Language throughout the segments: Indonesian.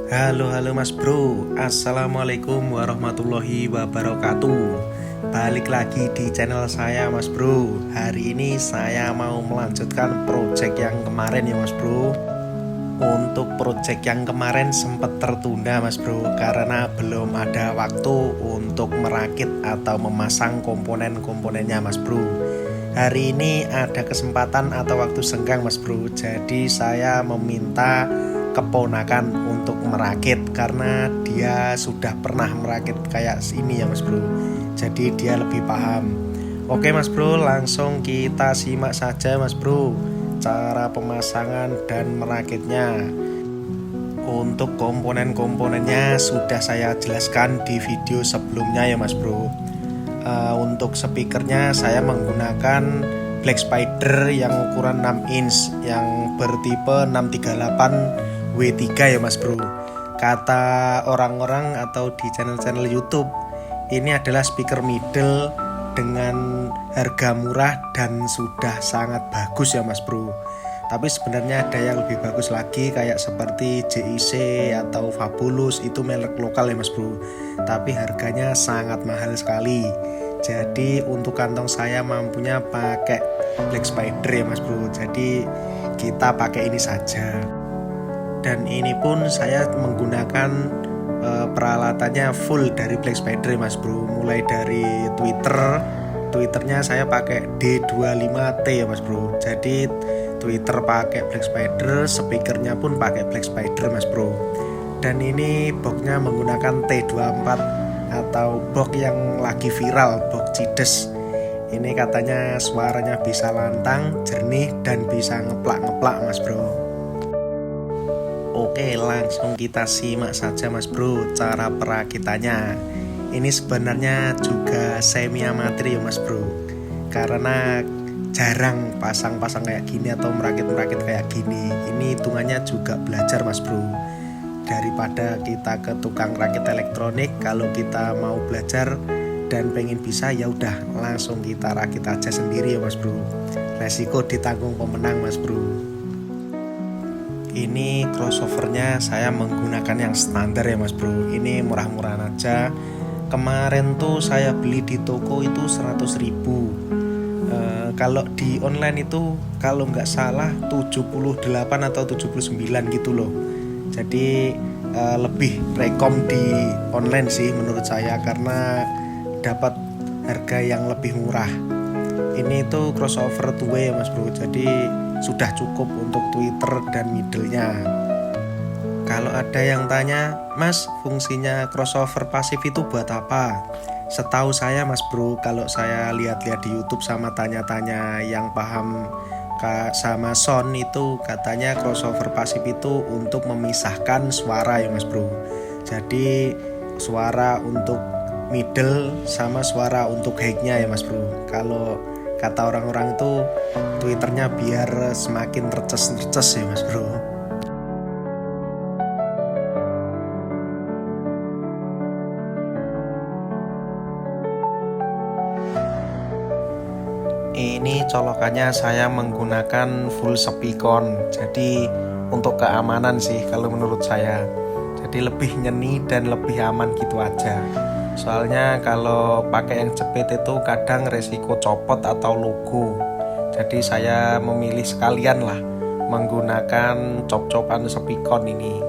Halo Mas Bro, Assalamualaikum warahmatullahi wabarakatuh. Balik lagi di channel saya Mas Bro. Hari ini saya mau melanjutkan project yang kemarin ya Mas Bro. Untuk project yang kemarin sempat tertunda Mas Bro, karena belum ada waktu untuk merakit atau memasang komponen-komponennya Mas Bro. Hari ini ada kesempatan atau waktu senggang Mas Bro, jadi saya meminta keponakan untuk merakit karena dia sudah pernah merakit kayak ini ya Mas Bro, jadi dia lebih paham. Oke Mas Bro, langsung kita simak saja Mas Bro cara pemasangan dan merakitnya. Untuk komponen-komponennya sudah saya jelaskan di video sebelumnya ya Mas Bro. Untuk speakernya saya menggunakan Black Spider yang ukuran 6 inch yang bertipe 638 W3 ya Mas Bro. Kata orang-orang atau di channel-channel YouTube, ini adalah speaker middle dengan harga murah dan sudah sangat bagus ya Mas Bro. Tapi sebenarnya ada yang lebih bagus lagi kayak seperti JIC atau Fabulous, itu merek lokal ya Mas Bro. Tapi harganya sangat mahal sekali. Jadi untuk kantong saya mampunya pakai Black Spider ya Mas Bro. Jadi kita pakai ini saja. Dan ini pun saya menggunakan peralatannya full dari Black Spider Mas Bro. Mulai dari Twitternya saya pakai D25T ya Mas Bro. Jadi Twitter pakai Black Spider, speakernya pun pakai Black Spider Mas Bro. Dan ini boxnya menggunakan T24 atau box yang lagi viral, box Cides. Ini katanya suaranya bisa lantang, jernih, dan bisa ngeplak-ngeplak Mas Bro. Oke, langsung kita simak saja Mas Bro cara perakitannya. Ini sebenarnya juga semi amatir ya Mas Bro, karena jarang pasang-pasang kayak gini atau merakit-merakit kayak gini. Ini hitungannya juga belajar Mas Bro. Daripada kita ke tukang rakit elektronik, kalau kita mau belajar dan pengen bisa, ya udah langsung kita rakit aja sendiri ya Mas Bro. Resiko ditanggung pemenang Mas Bro. Ini crossovernya saya menggunakan yang standar ya Mas Bro. Ini murah-murahan aja. Kemarin tuh saya beli di toko itu 100.000. Kalau di online itu kalau nggak salah 78 atau 79 gitu loh. Jadi lebih rekom di online sih menurut saya, karena dapat harga yang lebih murah. Ini tuh crossover two way ya Mas Bro, jadi sudah cukup untuk Twitter dan middle-nya. Kalau ada yang tanya, Mas, fungsinya crossover pasif itu buat apa? Setahu saya Mas Bro, kalau saya lihat-lihat di YouTube sama tanya-tanya yang paham sama sound, itu katanya crossover pasif itu untuk memisahkan suara ya Mas Bro. Jadi suara untuk middle sama suara untuk high-nya ya Mas Bro. Kalau kata orang-orang itu Twitternya biar semakin reces-reces ya Mas Bro. Ini colokannya saya menggunakan full speakon. Jadi untuk keamanan sih kalau menurut saya. Jadi lebih nyeni dan lebih aman gitu aja. Soalnya kalau pakai yang jepit itu kadang resiko copot atau logo. Jadi saya memilih sekalian lah menggunakan cop-copan speakon ini.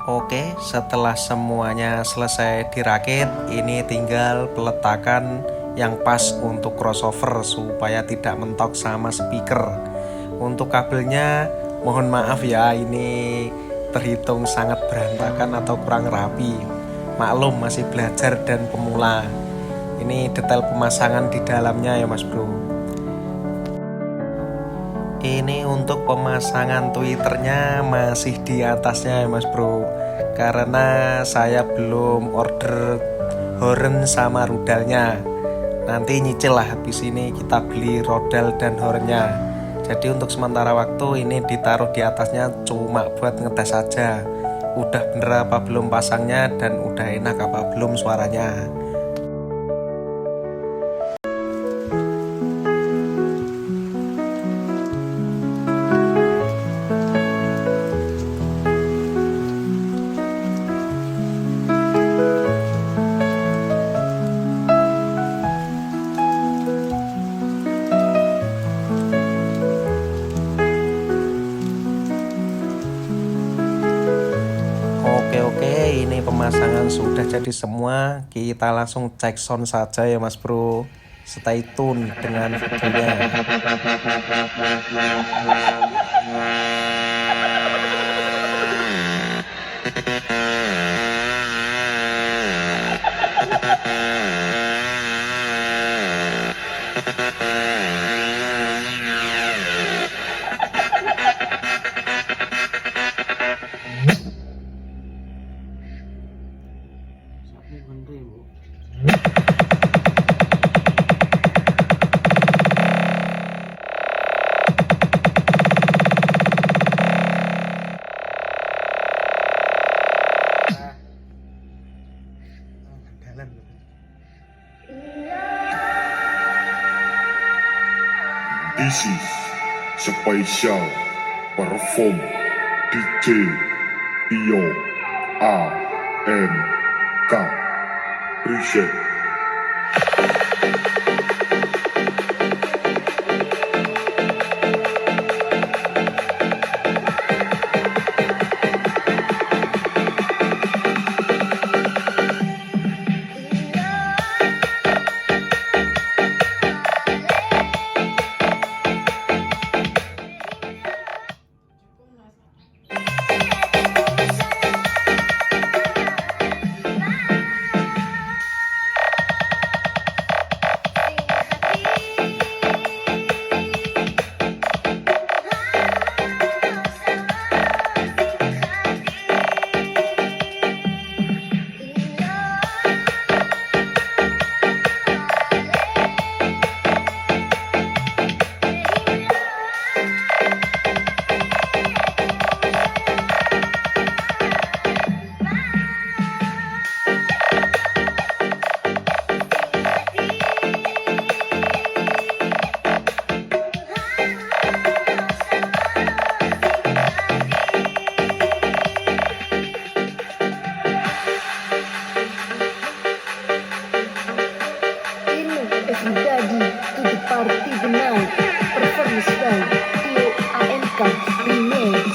Oke, setelah semuanya selesai dirakit, ini tinggal peletakan yang pas untuk crossover supaya tidak mentok sama speaker. Untuk kabelnya mohon maaf ya, ini terhitung sangat berantakan atau kurang rapi. Maklum masih belajar dan pemula. Ini detail pemasangan di dalamnya ya Mas Bro. Ini untuk pemasangan tweeternya masih di atasnya ya Mas Bro, karena saya belum order horn sama rudalnya. Nanti nyicil lah, habis ini kita beli rodal dan hornnya. Jadi untuk sementara waktu ini ditaruh di atasnya cuma buat ngetes saja, udah bener apa belum pasangnya dan udah enak apa belum suaranya. Oke, ini pemasangan sudah jadi semua. Kita langsung cek sound saja ya Mas Bro. Stay tune dengan videonya. This is special perform DJ Tio ANK Present. Everybody to the party tonight. Performance by Tio ANK Remix.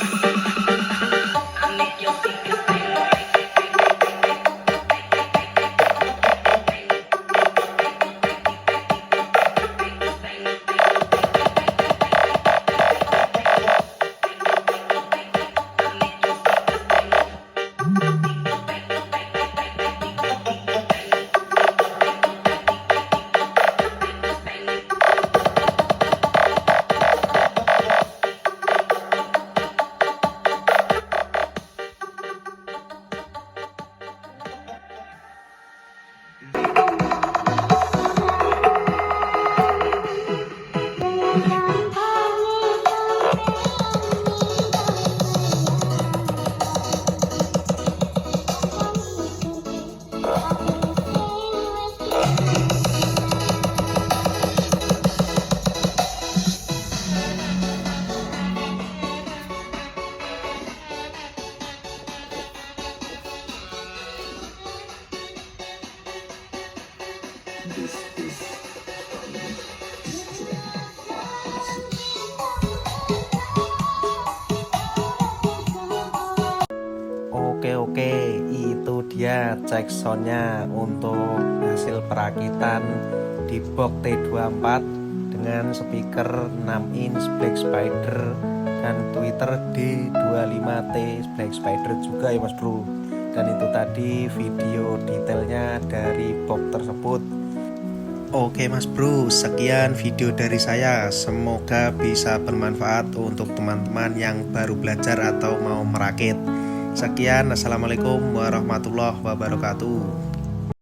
Itu dia cek soundnya untuk hasil perakitan di box T24 dengan speaker 6 inch Black Spider dan tweeter D25T Black Spider juga ya Mas Bro. Dan itu tadi video detailnya dari box tersebut. Oke Mas Bro, sekian video dari saya. Semoga bisa bermanfaat untuk teman-teman yang baru belajar atau mau merakit. Sekian, assalamualaikum warahmatullahi wabarakatuh.